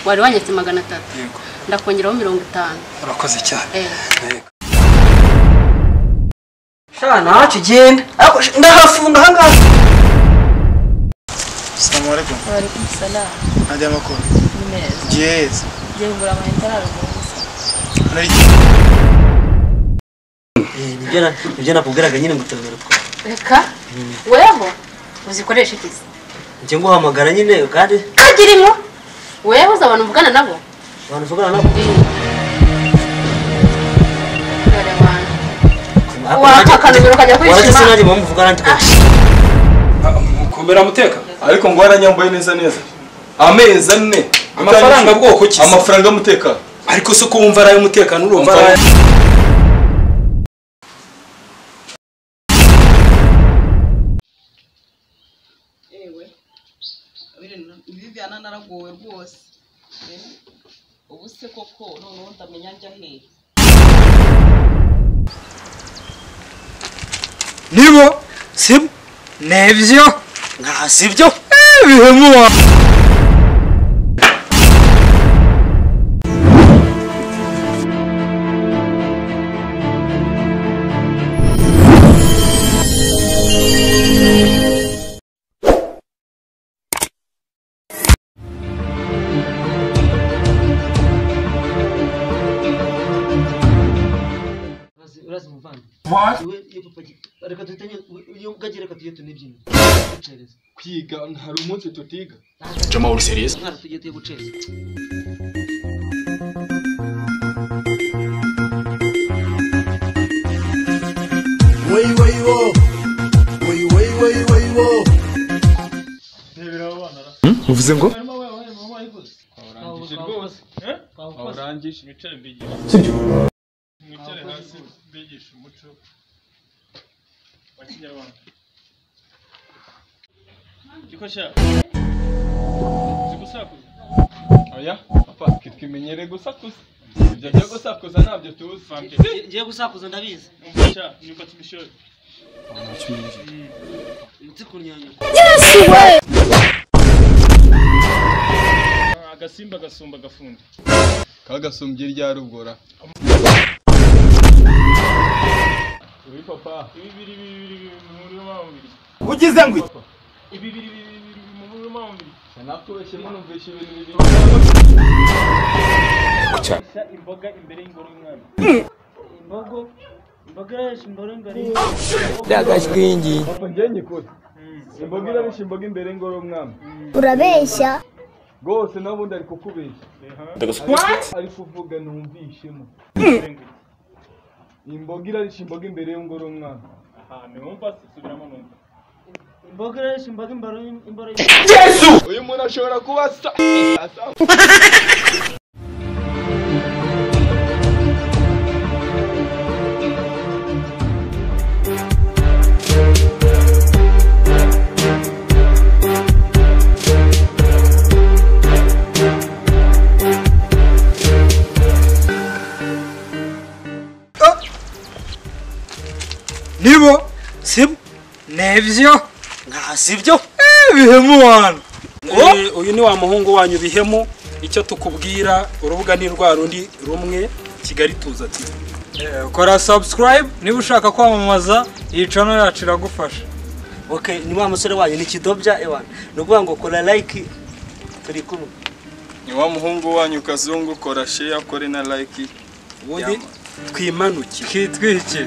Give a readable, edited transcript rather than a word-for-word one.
wari wanyetse 300 yego ndakongeraho 50 urakoze cyane yego shana kigenda ndahafunga hangaha Assalamu alaikum Wa alaikum salam ajya makuru neza yes ngura amayintara nari nibyo nakubwiraga nyine ngo tumere kwa reka weho uzikoresha iki nje nguhamagara nyine kandi kagirimo weho uza abantu mvugana nabo wakakanumiro kajya kwishima sinari mu mvugana ntiko mukomera muteka ariko ngo waranyambaye neza ameza 4 amafaranga bwoko ki amafaranga muteka ariko se ko wumva arayo umutekano urumva arayo Viviana naragowe rwose ubu se koko none ndamenya njya he nibo sib nevyo nka sibyo bihemu What? Reka tutanye iyo gagire ka tuye tunebyine. Kwiga hari umunsi tutiga. Jama uri serious Mwana tugiye guceza. uvuze ngo Urangije imicere mbigisha. sibyo Imicere hasi mbigisha umuco wa Kinyarwanda. Kikosha. Zigusakuza. Oya, papa kitwimenyere gusakuza. Ibyo byo gusakuza ntabyo tuzi. Ngiye gusakuza ndabizi. Umfasha nyuko tubishore. Nzi kunyanya. Agasimba gasumba gafundi. Kagasumbye rya rugora. Uri papa, ibi biri muri mawumbi. ugize ngo Ibi biri muri mawumbi. Sanakubeshe munumvisha ibintu bibiri. Imboga imbere y'ingoro y'umwami. Imboga imbere ngari. Dagashwingi. Papa ngenye kose. Imboga irarisha imboga imbere y'ingoro y'umwami. urabeshya Gose nabundi ari kukubeshya. What? Ari kuvuga numvishemo. Imboga irarisha imboga imbere y'ingoro y'umwami. Aha, ni wumva subiramo numva. Imboga irisha imboga imbere Yesu Uyu muntu ashobora kuba asa. nibo sib nevyo nka sibyo bihemu wana uyu ni wa muhungu wanyu bihemu icyo tukubwira urubuga ni rwa rundi rumwe Kigali Tuza TV kora subscribe niba ushaka kwamamaza iyi channel yacu iragufasha. Okay, ni wa musore wanyu ni kidobya ewana. Nukuvuga ngo kora like turi kumwe. Ni wa muhungu wanyu Kazungu, kora share, kore na like. ubundi twimanukire Kitwiki